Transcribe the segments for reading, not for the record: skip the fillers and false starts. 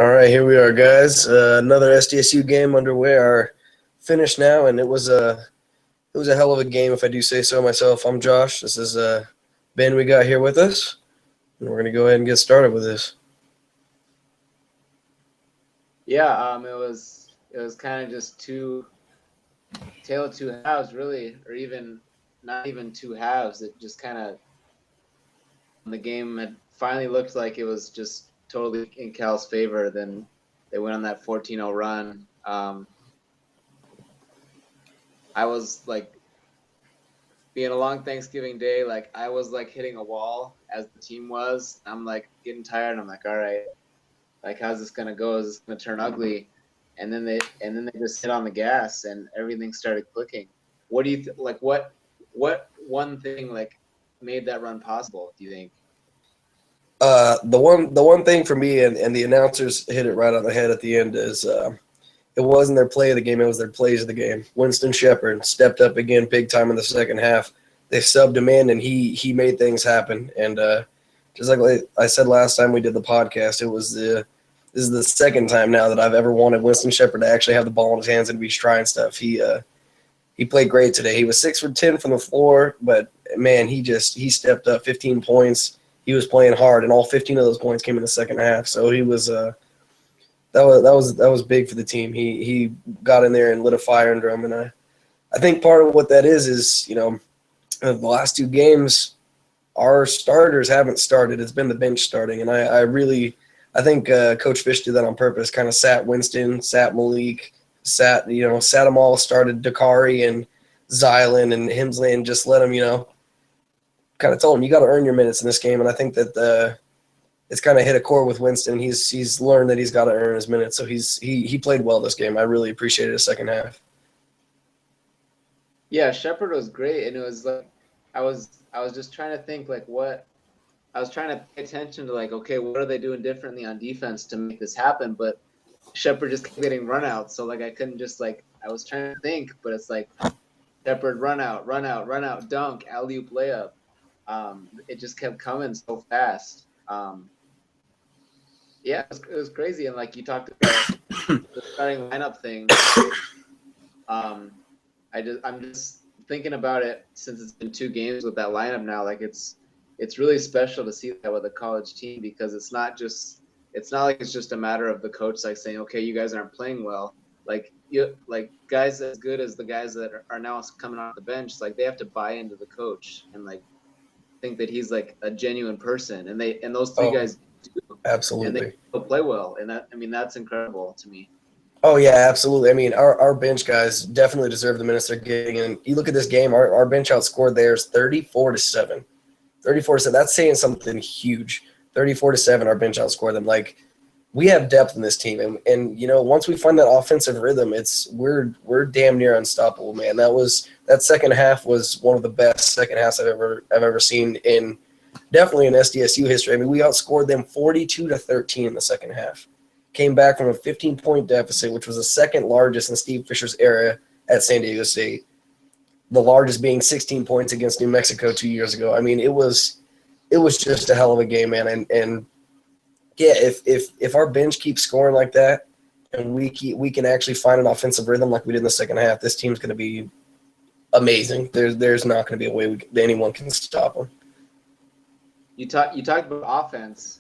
All right, here we are, guys. Another SDSU game underway. Our finish now, and it was a hell of a game, if I do say so myself. I'm Josh. This is Ben. We got here with us, and we're gonna go ahead and get started with this. Yeah, it was kind of just tale of two halves, really, or even not even two halves. It just kind of the game had finally looked like it was just totally in Cal's favor. Then they went on that 14-0 run. I was like, being a long Thanksgiving day, like I was like hitting a wall as the team was. I'm like getting tired. I'm like, all right, like how's this gonna go? Is this gonna turn ugly? And then they just hit on the gas and everything started clicking. What do you like? What one thing like made that run possible? Do you think? The one thing for me, and the announcers hit it right on the head at the end, is it wasn't their play of the game, it was their plays of the game. Winston Shepard stepped up again big time in the second half. They subbed him in, and he made things happen. And just like I said last time we did the podcast, this is the second time now that I've ever wanted Winston Shepard to actually have the ball in his hands and be trying stuff. He played great today. He was 6 for 10 from the floor, but man, he stepped up. 15 points. He was playing hard, and all 15 of those points came in the second half. So he was that was big for the team. He got in there and lit a fire under him, and I think part of what that is the last two games our starters haven't started. It's been the bench starting, and I think Coach Fish did that on purpose. Kind of sat Winston, sat Malik, sat them all. Started Dakari and Zylan and Hemsley, and just let them kind of told him you got to earn your minutes in this game. And I think that it's kind of hit a chord with Winston. He's learned that he's got to earn his minutes. So he played well this game. I really appreciated his second half. Yeah, Shepard was great, and it was like I was just trying to think like what. I was trying to pay attention to like, okay, what are they doing differently on defense to make this happen? But Shepard just kept getting run out. So like I couldn't just like I was trying to think, but it's like Shepard run out, dunk, alley-oop layup. It just kept coming so fast. Yeah, it was crazy. And like you talked about the starting lineup thing. I'm just thinking about it since it's been 2 games with that lineup now. Like it's really special to see that with a college team because it's not like it's just a matter of the coach like saying, okay, you guys aren't playing well. Like guys as good as the guys that are now coming off the bench, like they have to buy into the coach and like think that he's like a genuine person. And those 3 guys do. Absolutely. And they still play well. And that's incredible to me. Oh yeah, absolutely. I mean, our bench guys definitely deserve the minutes they're getting. And you look at this game, our bench outscored theirs 34-7. 34-7. That's saying something huge. 34-7. Our bench outscored them. Like we have depth in this team, and once we find that offensive rhythm, we're damn near unstoppable, man. That second half was one of the best second halves I've ever seen in definitely in SDSU history. I mean, we outscored them 42-13 in the second half. Came back from a 15-point deficit, which was the second largest in Steve Fisher's era at San Diego State. The largest being 16 points against New Mexico 2 years ago. I mean, it was just a hell of a game, man. And yeah, if our bench keeps scoring like that, and we can actually find an offensive rhythm like we did in the second half, this team's going to be amazing. There's not going to be a way anyone can stop them. You talked about offense.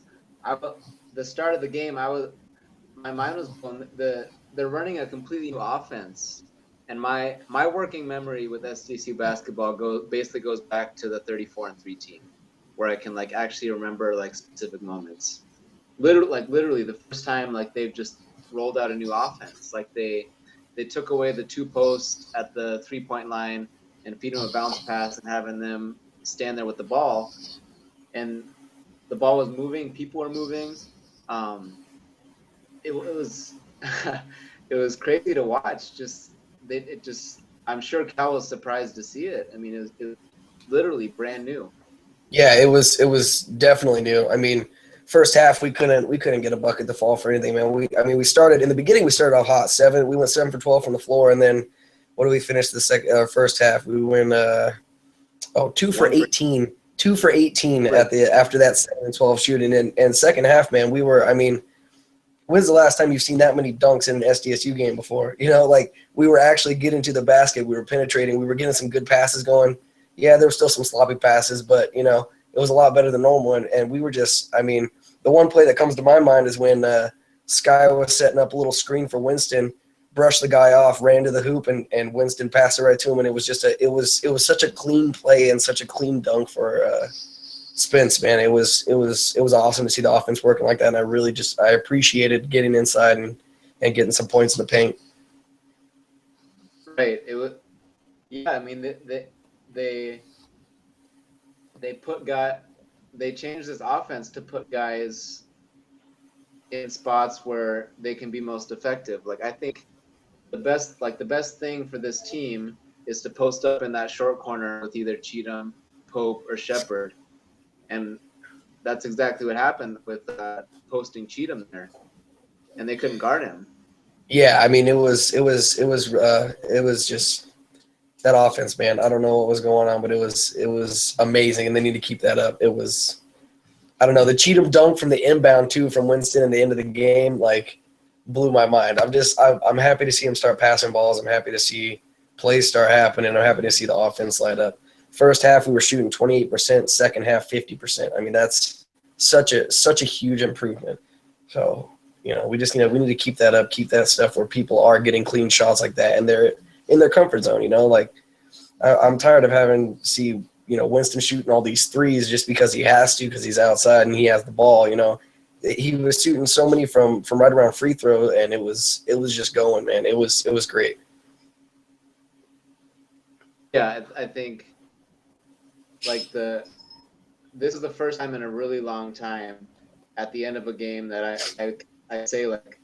The start of the game, my mind was blown. They're running a completely new offense. And my working memory with SDSU basketball basically goes back to the 34-3 team, where I can like actually remember like specific moments. Literally the first time like they've just rolled out a new offense. Like they took away the 2 posts at the 3-point line and feed them a bounce pass and having them stand there with the ball, and the ball was moving, people were moving. It was it was crazy to watch. I'm sure Cal was surprised to see it. I mean, it was literally brand new. Yeah, it was definitely new. I mean, first half we couldn't get a bucket to fall for anything, man. We started in the beginning. We started off hot. We went 7 for 12 from the floor, and then what did we finish the first half? We went 2 for 18. 2 for 18 after that 7 and 12 shooting, and second half, man, we when's the last time you've seen that many dunks in an SDSU game before? You know, like we were actually getting to the basket. We were penetrating. We were getting some good passes going. Yeah, there were still some sloppy passes, but, you know, it was a lot better than normal. And we were just, I mean, the one play that comes to my mind is when Sky was setting up a little screen for Winston, brushed the guy off, ran to the hoop, and Winston passed it right to him. And it was just it was such a clean play and such a clean dunk for Spence, man. It was awesome to see the offense working like that. And I appreciated getting inside and getting some points in the paint. Right. It was, yeah. I mean, they changed this offense to put guys in spots where they can be most effective. Like, I think the best thing for this team is to post up in that short corner with either Cheatham, Pope, or Shepard, and that's exactly what happened with posting Cheatham there, and they couldn't guard him. Yeah, I mean, it was just that offense, man. I don't know what was going on, but it was amazing, and they need to keep that up. It was, I don't know, the Cheatham dunk from the inbound too from Winston in the end of the game, like, blew my mind. I'm happy to see him start passing balls. I'm happy to see plays start happening. I'm happy to see the offense light up. First half we were shooting 28%, second half 50%. I mean, that's such a huge improvement. So, you know, we need to keep that up, keep that stuff where people are getting clean shots like that and they're in their comfort zone, you know. Like, I'm tired of having see, you know, Winston shooting all these threes just because he has to, because he's outside and he has the ball, you know. He was shooting so many from right around free throw, and it was just going, man. It was great. Yeah, I think like this is the first time in a really long time at the end of a game that I say, like,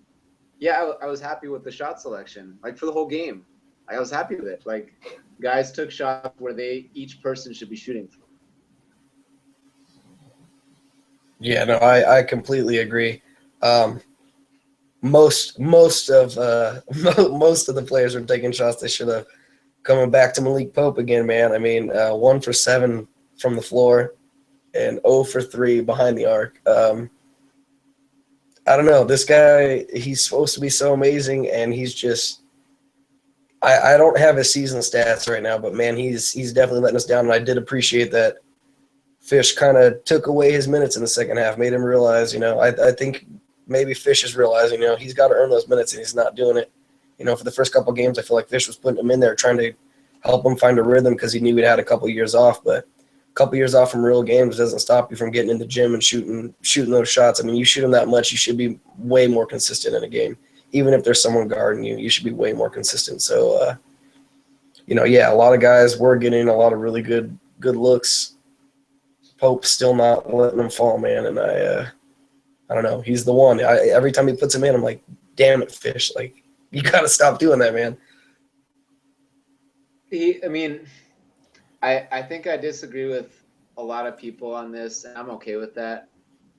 yeah, I was happy with the shot selection, like, for the whole game. I was happy with it. Like, guys took shots where each person should be shooting from. Yeah, no, I completely agree. Most of the players were taking shots they should have. Coming back to Malik Pope again, man. I mean, 1 for 7 from the floor and 0 for 3 behind the arc. I don't know. This guy, he's supposed to be so amazing, and he's just – I don't have his season stats right now, but, man, he's definitely letting us down, and I did appreciate that Fish kind of took away his minutes in the second half, made him realize, you know, I think maybe Fish is realizing, you know, he's got to earn those minutes, and he's not doing it. You know, for the first couple of games, I feel like Fish was putting him in there trying to help him find a rhythm because he knew he'd had a couple of years off. But a couple of years off from real games doesn't stop you from getting in the gym and shooting those shots. I mean, you shoot them that much, you should be way more consistent in a game. Even if there's someone guarding you, you should be way more consistent. So, you know, yeah, a lot of guys were getting a lot of really good looks. Pope's still not letting him fall, man, and I don't know. He's the one. Every time he puts him in, I'm like, damn it, Fish. Like, you got to stop doing that, man. I think I disagree with a lot of people on this, and I'm okay with that.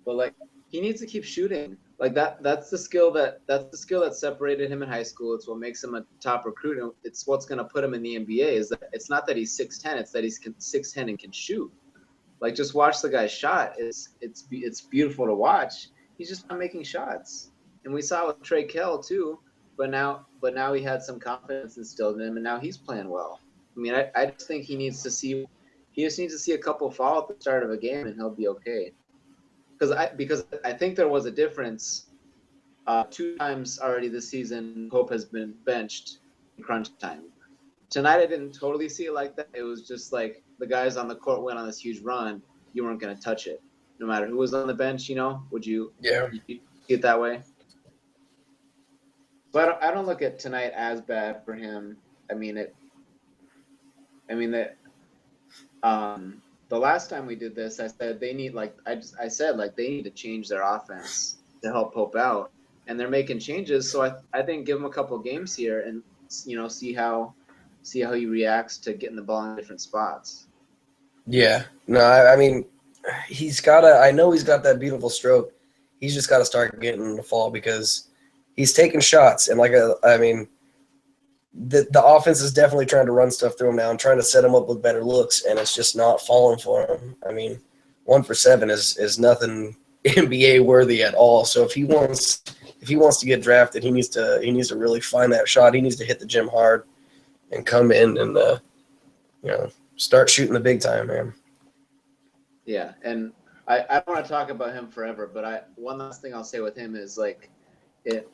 But, like, he needs to keep shooting. Like, that's the skill that separated him in high school. It's what makes him a top recruit. And it's what's going to put him in the NBA. Is that it's not that he's 6'10", it's that he's 6'10" and can shoot. Like, just watch the guy's shot. It's beautiful to watch. He's just not making shots. And we saw with Trey Kell too. But now he had some confidence instilled in him, and now he's playing well. I mean, I just think he needs to see a couple fall at the start of a game, and he'll be okay. Because I think there was a difference. 2 times already this season, Pope has been benched in crunch time. Tonight, I didn't totally see it like that. It was just like the guys on the court went on this huge run. You weren't going to touch it, no matter who was on the bench. You know, would you? Yeah. You see it that way? But I don't look at tonight as bad for him. The last time we did this, I said they need they need to change their offense to help Pope out, and they're making changes. So I think give him a couple of games here and, you know, see how he reacts to getting the ball in different spots. Yeah. No, I mean, I know he's got that beautiful stroke. He's just got to start getting the fall because he's taking shots. And, the offense is definitely trying to run stuff through him now and trying to set him up with better looks, and it's just not falling for him. I mean, 1 for 7 is nothing NBA worthy at all. So if he wants if he wants to get drafted, he needs to really find that shot. He needs to hit the gym hard and come in and start shooting the big time, man. Yeah, and I don't want to talk about him forever, but one last thing I'll say with him is like it.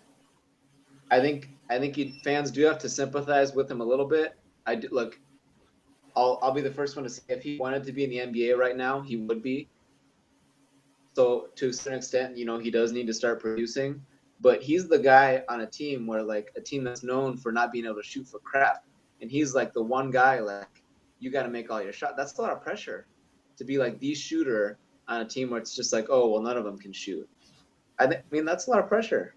I think fans do have to sympathize with him a little bit. I do, look. I'll be the first one to say if he wanted to be in the NBA right now, he would be. So to a certain extent, he does need to start producing. But he's the guy on a team where like a team that's known for not being able to shoot for crap, and he's like the one guy like you got to make all your shots. That's a lot of pressure to be like the shooter on a team where it's just like, oh well, none of them can shoot. I mean that's a lot of pressure.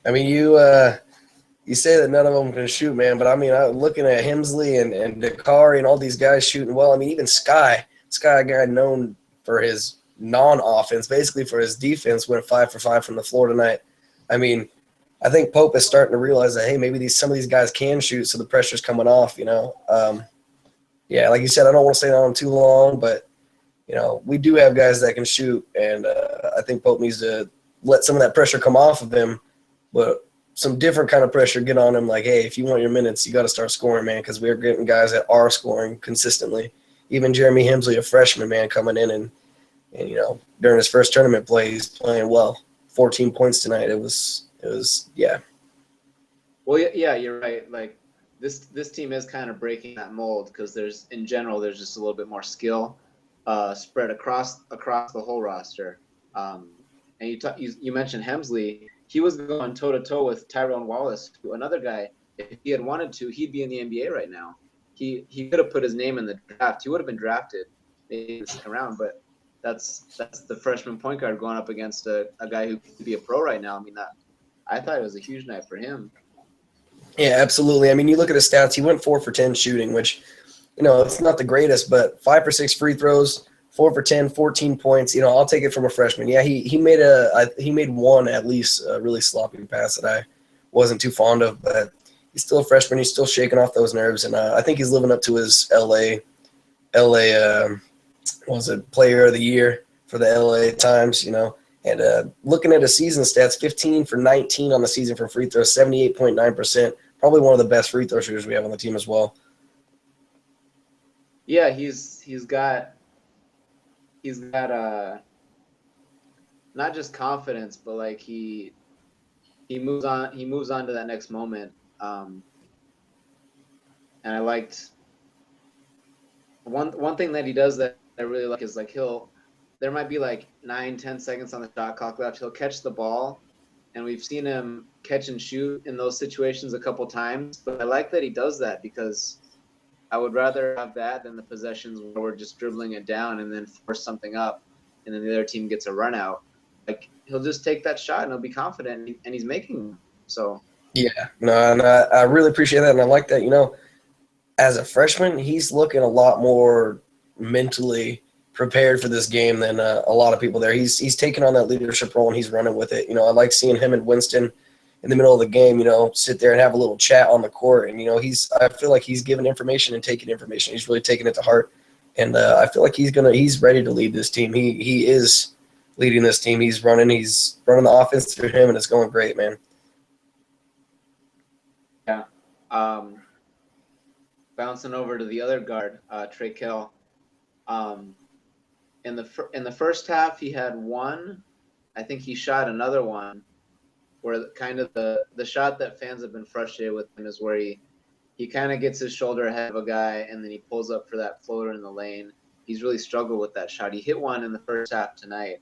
I mean, you say that none of them can shoot, man, but I mean, looking at Hemsley and Dakari and all these guys shooting well. I mean, even Sky, a guy known for his non-offense, basically for his defense, went 5 for 5 from the floor tonight. I mean, I think Pope is starting to realize that, hey, maybe some of these guys can shoot, so the pressure's coming off, Yeah, like you said, I don't want to stay on him too long, but, we do have guys that can shoot, and I think Pope needs to let some of that pressure come off of him, but some different kind of pressure get on him, like, hey, if you want your minutes, you got to start scoring, man, because we're getting guys that are scoring consistently. Even Jeremy Hemsley, a freshman, man, coming in and during his first tournament play, he's playing well. 14 points tonight. It was yeah. Well, yeah, you're right. Like this team is kind of breaking that mold because there's just a little bit more skill spread across the whole roster. And you mentioned Hemsley. He was going toe to toe with Tyrone Wallace, another guy. If he had wanted to, he'd be in the NBA right now. He could have put his name in the draft. He would have been drafted in the second round, but that's the freshman point guard going up against a guy who could be a pro right now. I mean, I thought it was a huge night for him. Yeah, absolutely. I mean, you look at his stats. He went 4 for 10 shooting, which, it's not the greatest, but 5 for 6 free throws, 4 for 10, 14 points. I'll take it from a freshman. Yeah, he made one at least really sloppy pass that I wasn't too fond of, but he's still a freshman. He's still shaking off those nerves, and I think he's living up to his LA player of the year for the LA Times, And looking at his season stats, 15 for 19 on the season for free throws, 78.9%. Probably one of the best free throw shooters we have on the team as well. Yeah, he's got not just confidence, but like he moves on to that next moment. And I liked one thing that he does that I really like is like there might be like 9-10 seconds on the shot clock left. He'll catch the ball, and we've seen him catch and shoot in those situations a couple times. But I like that he does that because I would rather have that than the possessions where we're just dribbling it down and then force something up, and then the other team gets a run out. Like he'll just take that shot and he'll be confident, and he's making them. So yeah, no, and I really appreciate that, and I like that. As a freshman, he's looking a lot more mentally prepared for this game than a lot of people there. He's taking on that leadership role and he's running with it. I like seeing him and Winston in the middle of the game, sit there and have a little chat on the court. And, I feel like he's giving information and taking information. He's really taking it to heart. And I feel like he's ready to lead this team. He is leading this team. He's running the offense through him, and it's going great, man. Yeah. Bouncing over to the other guard, Trey Kell. In the first half, he had one. I think he shot another one where kind of the shot that fans have been frustrated with him is where he kind of gets his shoulder ahead of a guy and then he pulls up for that floater in the lane. He's really struggled with that shot. He hit one in the first half tonight,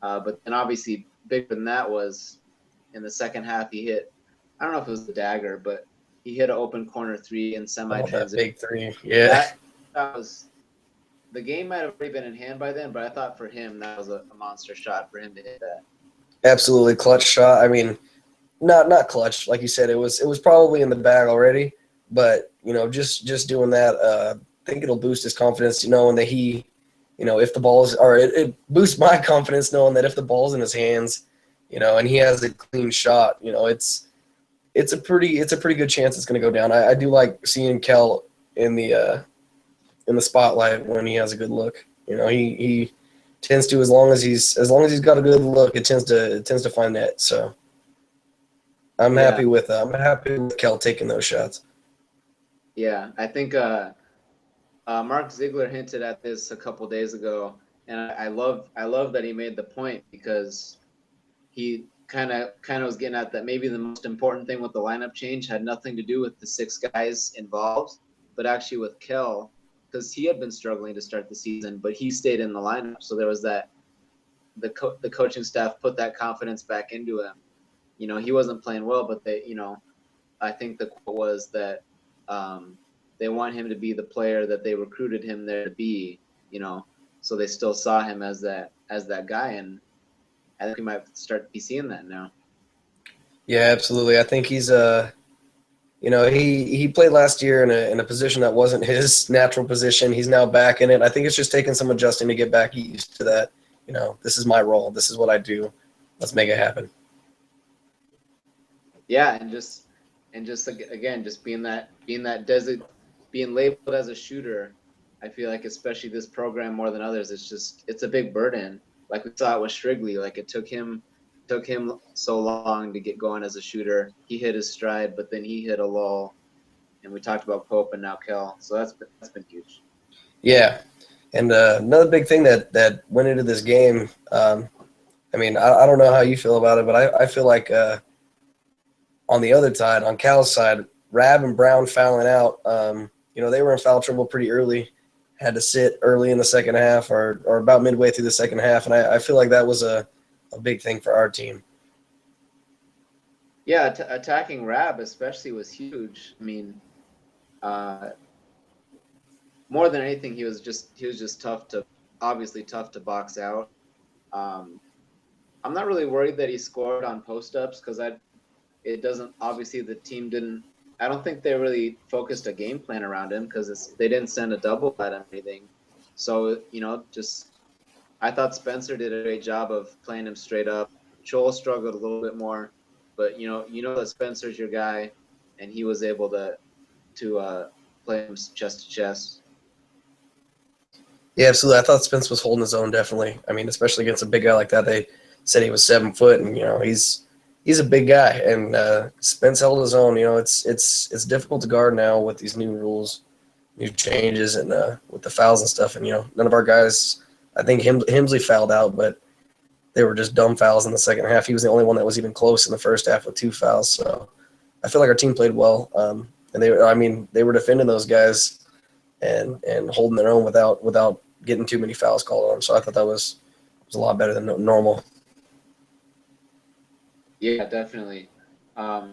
but then obviously bigger than that was in the second half. He hit, I don't know if it was the dagger, but he hit an open corner three in semi-transition. Big three, yeah. That was. The game might have already been in hand by then, but I thought for him that was a monster shot for him to hit that. Absolutely clutch shot. I mean, not clutch, like you said. It was probably in the bag already, but just doing that, I think it'll boost his confidence, knowing that he, if the ball's or it boosts my confidence knowing that if the ball's in his hands, and he has a clean shot, it's a pretty good chance it's going to go down. I do like seeing Kel in the spotlight when he has a good look. He tends to, as long as he's got a good look, it tends to find net. So I'm Yeah, happy with Cal taking those shots. yeah. I think Mark Ziegler hinted at this a couple days ago, and I love that he made the point because he kind of was getting at that maybe the most important thing with the lineup change had nothing to do with the 6 guys involved, but actually with Kel, because he had been struggling to start the season, but he stayed in the lineup, so there was that the coaching staff put that confidence back into him. You know, he wasn't playing well, but they, you know, I think the quote was that they want him to be the player that they recruited him there to be. You know, so they still saw him as that guy, and I think we might start to be seeing that now. Yeah, absolutely. I think he's he played last year in a position that wasn't his natural position. He's now back in it. I think it's just taking some adjusting to get back used to that. You know, this is my role. This is what I do. Let's make it happen. Yeah, and just again, just being labeled as a shooter. I feel like especially this program more than others, it's a big burden. Like we saw it with Strigley, like it took him so long to get going as a shooter. He hit his stride, but then he hit a lull. And we talked about Pope and now Kel, so that's been huge. Yeah, and another big thing that went into this game. I mean, I don't know how you feel about it, but I feel like on the other side, on Cal's side, Rab and Brown fouling out. They were in foul trouble pretty early. Had to sit early in the second half or about midway through the second half, and I feel like that was a big thing for our team. Yeah, attacking Rab especially was huge. I mean, more than anything, he was just obviously tough to box out. I'm not really worried that he scored on post ups because it doesn't, obviously the team didn't. I don't think they really focused a game plan around him because they didn't send a double at him or anything. So just I thought Spencer did a great job of playing him straight up. Joel struggled a little bit more, but you know that Spencer's your guy, and he was able to play him chest to chest. Yeah, absolutely. I thought Spence was holding his own, definitely. I mean, especially against a big guy like that. They said he was 7 foot, and he's a big guy, and Spence held his own. It's difficult to guard now with these new rules, new changes, and with the fouls and stuff. And none of our guys. I think Hemsley fouled out, but they were just dumb fouls in the second half. He was the only one that was even close in the first half with 2 fouls. So I feel like our team played well, and they were defending those guys and holding their own without getting too many fouls called on them. So I thought that was a lot better than normal. Yeah, definitely. I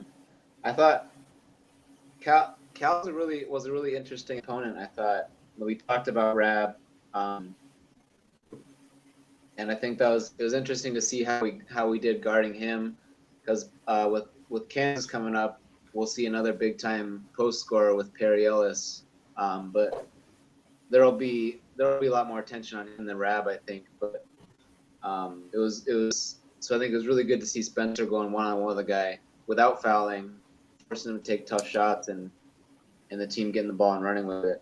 thought Cal was a really interesting opponent. I thought we talked about Rab, and I think it was interesting to see how we did guarding him because with Kansas coming up, we'll see another big time post scorer with Perry Ellis, but there'll be a lot more attention on him than Rab, I think. But it was so I think it was really good to see Spencer going one-on-one with a guy without fouling, forcing him to take tough shots, and the team getting the ball and running with it.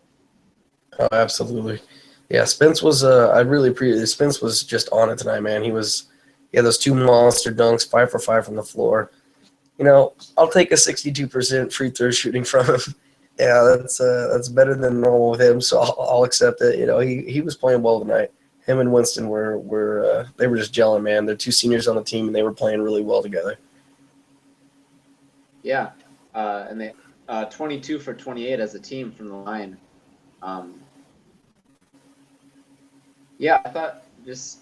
Oh, absolutely. Yeah, Spence was. I really appreciate. Spence was just on it tonight, man. He had those 2 monster dunks, 5 for 5 from the floor. I'll take a 62% free throw shooting from him. Yeah, that's better than normal with him, so I'll accept it. He was playing well tonight. Him and Winston were they were just gelling, man. They're 2 seniors on the team, and they were playing really well together. Yeah, and they 22 for 28 as a team from the line. Yeah, I thought it was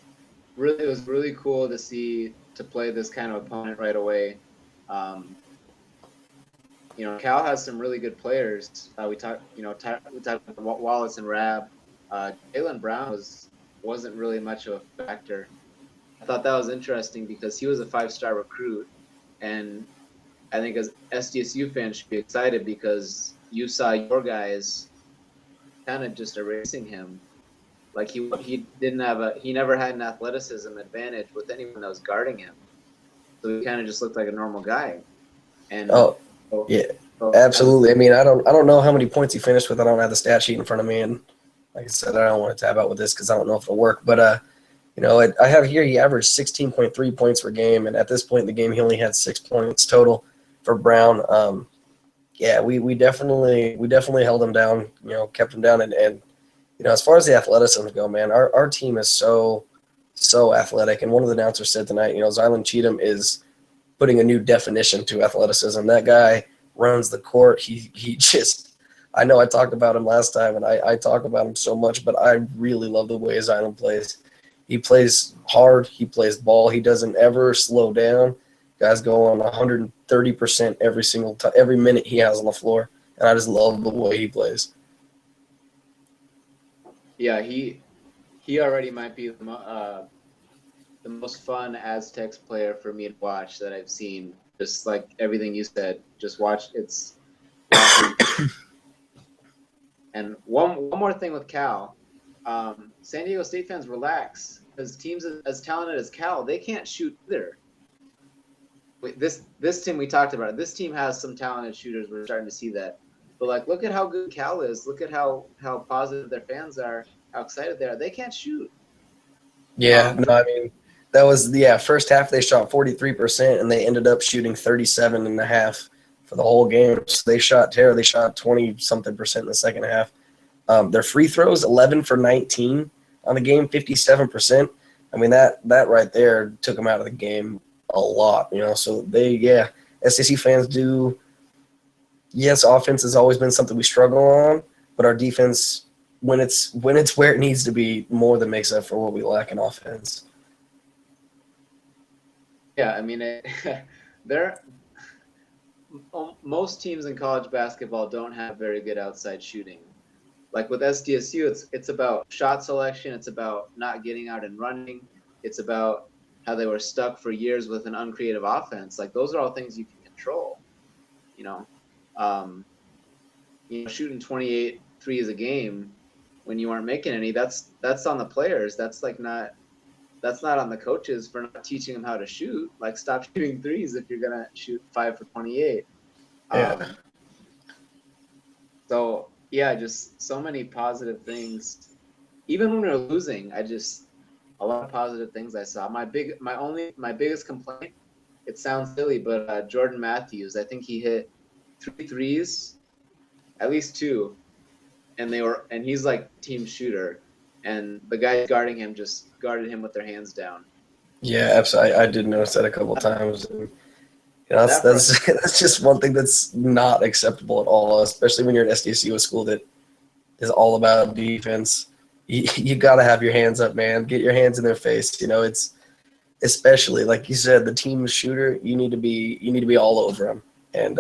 really cool to play this kind of opponent right away. Cal has some really good players. We talked about Wallace and Rab. Jaylen Brown wasn't really much of a factor. I thought that was interesting because he was a 5-star recruit, and I think as SDSU fans should be excited because you saw your guys kind of just erasing him. Like he never had an athleticism advantage with anyone that was guarding him, so he kind of just looked like a normal guy. And yeah, absolutely. I mean, I don't know how many points he finished with. I don't have the stat sheet in front of me, and like I said, I don't want to tab out with this because I don't know if it'll work. But I have here he averaged 16.3 points per game, and at this point in the game, he only had 6 points total for Brown. Yeah, we definitely held him down, kept him down, and as far as the athleticism go, man, our team is so athletic. And one of the announcers said tonight, Zylan Cheatham is putting a new definition to athleticism. That guy runs the court. He just, I know I talked about him last time, and I talk about him so much, but I really love the way Zylan plays. He plays hard. He plays ball. He doesn't ever slow down. Guys go on 130% every minute he has on the floor, and I just love the way he plays. Yeah, he already might be the most fun Aztecs player for me to watch that I've seen. Just like everything you said, just watch. It's awesome. And one more thing with Cal, San Diego State fans, relax, because teams as talented as Cal, they can't shoot either. This team we talked about, this team has some talented shooters. We're starting to see that. But look at how good Cal is. Look at how positive their fans are, how excited they are. They can't shoot. Yeah, no, I mean, that was first half they shot 43%, and they ended up shooting 37.5% for the whole game. So they shot 20-something% in the second half. Their free throws, 11 for 19 on the game, 57%. I mean, that right there took them out of the game a lot, So SDSU fans do. Yes, offense has always been something we struggle on, but our defense, when it's where it needs to be, more than makes up for what we lack in offense. Yeah, I mean, most teams in college basketball don't have very good outside shooting. Like with SDSU, it's about shot selection. It's about not getting out and running. It's about how they were stuck for years with an uncreative offense. Like those are all things you can control. Shooting 28 threes a game when you aren't making any, that's on the players. That's not on the coaches for not teaching them how to shoot. Like, stop shooting threes if you're gonna shoot 5 for 28. Yeah. So yeah, just so many positive things. Even when we were losing, a lot of positive things I saw. My biggest complaint, it sounds silly, but Jordan Matthews, I think he hit 3 threes, at least 2, and he's like team shooter, and the guys guarding him just guarded him with their hands down. Yeah, absolutely. I did notice that a couple of times. And, that's just one thing that's not acceptable at all, especially when you're at SDSU, a school that is all about defense. You got to have your hands up, man. Get your hands in their face. It's especially like you said, the team shooter. You need to be all over them. And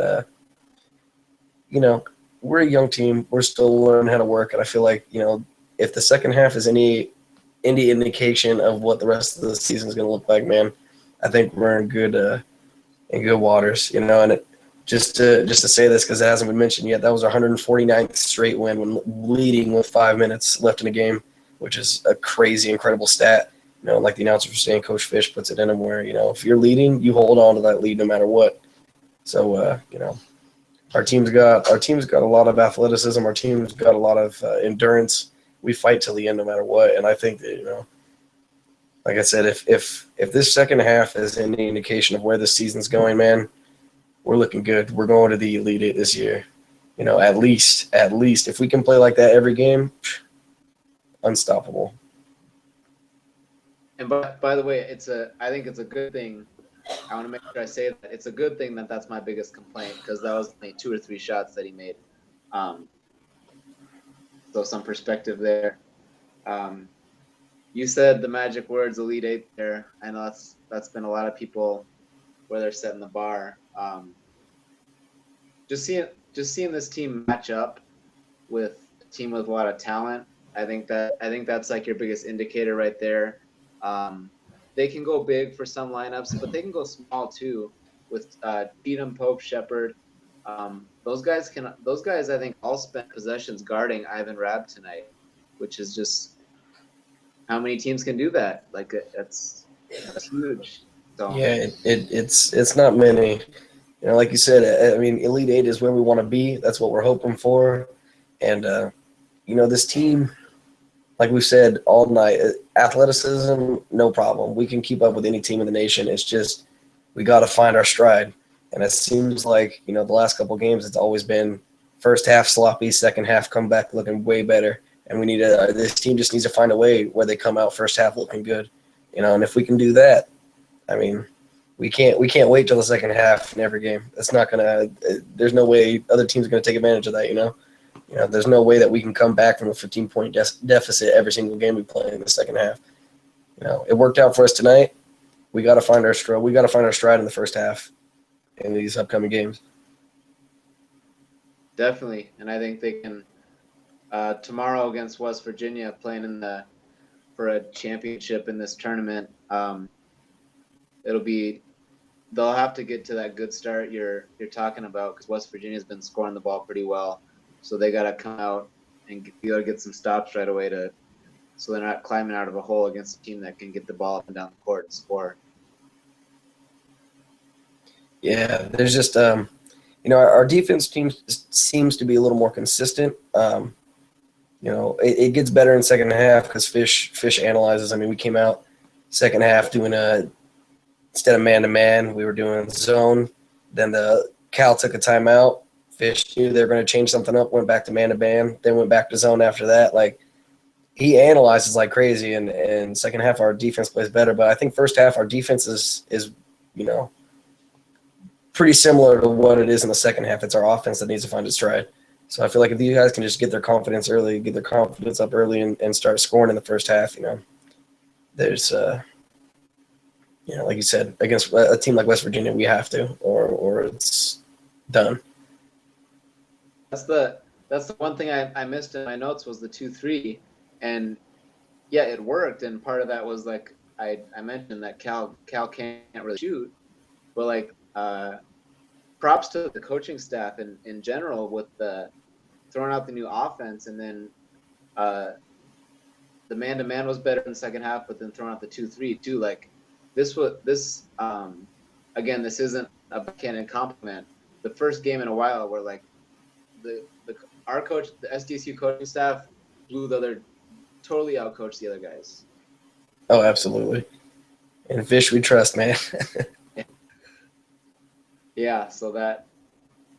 we're a young team. We're still learning how to work, and I feel like if the second half is any indication of what the rest of the season is going to look like, man, I think we're in good waters. And just to say this because it hasn't been mentioned yet, that was our 149th straight win when leading with 5 minutes left in the game, which is a crazy, incredible stat. Like the announcer was saying, Coach Fish puts it in him where if you're leading, you hold on to that lead no matter what. So our team's got a lot of athleticism. Our team's got a lot of endurance. We fight till the end no matter what. And I think that like I said, if this second half is any indication of where the season's going, man, we're looking good. We're going to the Elite Eight this year. At least if we can play like that every game, unstoppable. And by the way, I think it's a good thing. I want to make sure I say that it's a good thing that that's my biggest complaint, because that was only 2 or 3 shots that he made. So some perspective there. You said the magic words Elite Eight there. I know that's been a lot of people where they're setting the bar. Just seeing this team match up with a team with a lot of talent, I think that's like your biggest indicator right there. They can go big for some lineups, but they can go small too with Cheatham, Pope, Shepard. Those guys I think all spent possessions guarding Ivan Rabb tonight, which is just, how many teams can do that? Like, that's huge. So yeah, it's not many. Like you said, I mean, Elite Eight is where we want to be. That's what we're hoping for. And this team, like we've said all night, athleticism, no problem. We can keep up with any team in the nation. It's just we got to find our stride. And it seems like, the last couple of games, it's always been first half sloppy, second half come back looking way better. And this team just needs to find a way where they come out first half looking good. And if we can do that, I mean, we can't wait till the second half in every game. That's not gonna. There's no way other teams are gonna take advantage of that. There's no way that we can come back from a 15-point deficit every single game we play in the second half. It worked out for us tonight. We got to find our stride. We got to find our stride in the first half in these upcoming games. Definitely, and I think they can. Tomorrow against West Virginia, playing for a championship in this tournament. They'll have to get to that good start you're talking about, because West Virginia's been scoring the ball pretty well, so they got to come out and get some stops right away so they're not climbing out of a hole against a team that can get the ball up and down the court and score. Yeah, there's just our defense team seems to be a little more consistent. It gets better in second half because Fish analyzes. I mean, we came out second half doing instead of man-to-man, we were doing zone. Then the Cal took a timeout. Fish knew they were going to change something up, went back to man-to-man, then went back to zone after that. Like, he analyzes like crazy, and second half our defense plays better. But I think first half our defense is pretty similar to what it is in the second half. It's our offense that needs to find its stride. So I feel like if you guys can just get their confidence early, get their confidence up early and start scoring in the first half, there's like you said, against a team like West Virginia, we have to, or it's done. That's the one thing I missed in my notes was the 2-3, and yeah, it worked. And part of that was like I mentioned that Cal can't really shoot, but like props to the coaching staff in general with the throwing out the new offense, and then the man-to-man was better in the second half, but then throwing out the 2-3 too. Like this again, this isn't a backhanded compliment. The first game in a while where like our coach, the SDSU coaching staff, totally outcoached the other guys. Oh, absolutely. And Fish, we trust, man. Yeah, so that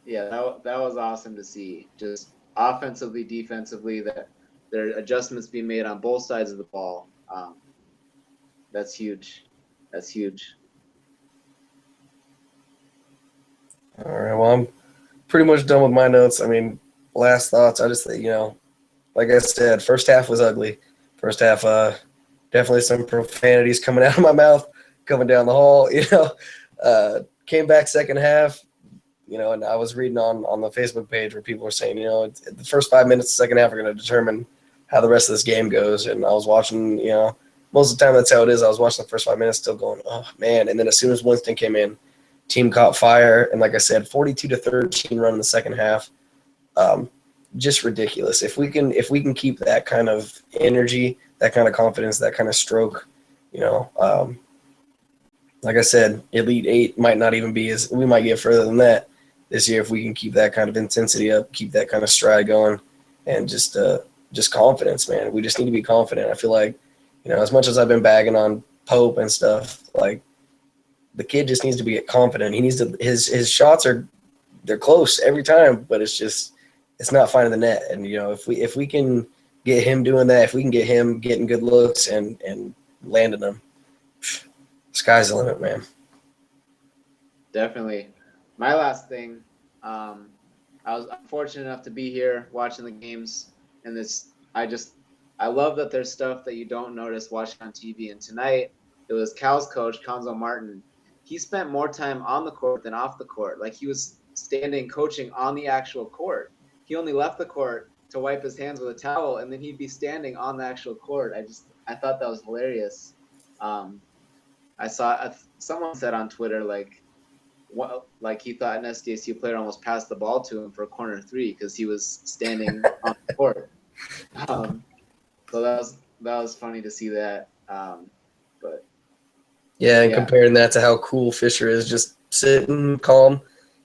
was awesome to see. Just offensively, defensively, that there are adjustments being made on both sides of the ball. That's huge. That's huge. All right. Well, I'm pretty much done with my notes. I mean, last thoughts. I just think, like I said, first half was ugly. First half, definitely some profanities coming out of my mouth, coming down the hall. Came back second half. And I was reading on the Facebook page where people were saying, the first 5 minutes of the second half are going to determine how the rest of this game goes. And I was watching, most of the time that's how it is. I was watching the first 5 minutes still going, oh, man. And then as soon as Winston came in, team caught fire. And like I said, 42-13 run in the second half. Just ridiculous. If we can keep that kind of energy, that kind of confidence, that kind of stroke, like I said, Elite Eight might not even be we might get further than that this year if we can keep that kind of intensity up, keep that kind of stride going, and just confidence, man. We just need to be confident. I feel like, as much as I've been bagging on Pope and stuff, like the kid just needs to be confident. He needs to his shots they're close every time, but it's not finding the net. And if we can get him doing that, if we can get him getting good looks and landing them, sky's the limit, man. Definitely. My last thing, I was fortunate enough to be here watching the games, and I love that there's stuff that you don't notice watching on TV. And tonight, it was Cal's coach, Conzo Martin. He spent more time on the court than off the court. Like, he was standing coaching on the actual court. He only left the court to wipe his hands with a towel, and then he'd be standing on the actual court. I thought that was hilarious. I saw someone said on Twitter, like he thought an SDSU player almost passed the ball to him for a corner three because he was standing on the court. So that was funny to see that. But yeah, and comparing that to how cool Fisher is, just sitting calm,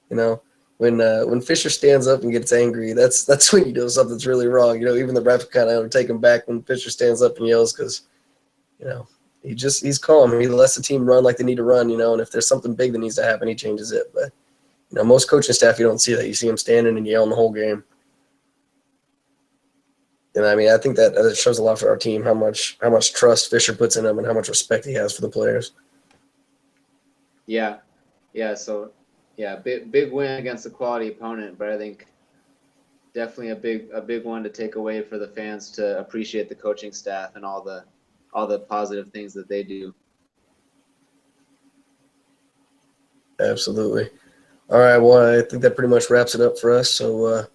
when when Fisher stands up and gets angry, that's when you know something's really wrong. You know, even the refs kind of take him back when Fisher stands up and yells because, you know, he's calm. He lets the team run like they need to run, you know, and if there's something big that needs to happen, he changes it. But, you know, most coaching staff, you don't see that. You see him standing and yelling the whole game. And I mean, I think that shows a lot for our team, how much trust Fisher puts in him and how much respect he has for the players. Yeah. So, big win against a quality opponent, but I think definitely a big one to take away for the fans to appreciate the coaching staff and all the positive things that they do. Absolutely. All right, well, I think that pretty much wraps it up for us. So,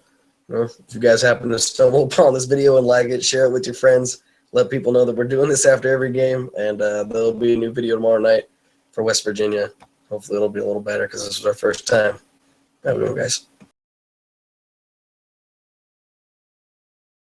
if you guys happen to stumble upon this video and like it, share it with your friends. Let people know that we're doing this after every game, and there'll be a new video tomorrow night for West Virginia. Hopefully it'll be a little better because this was our first time. Have a good one, guys.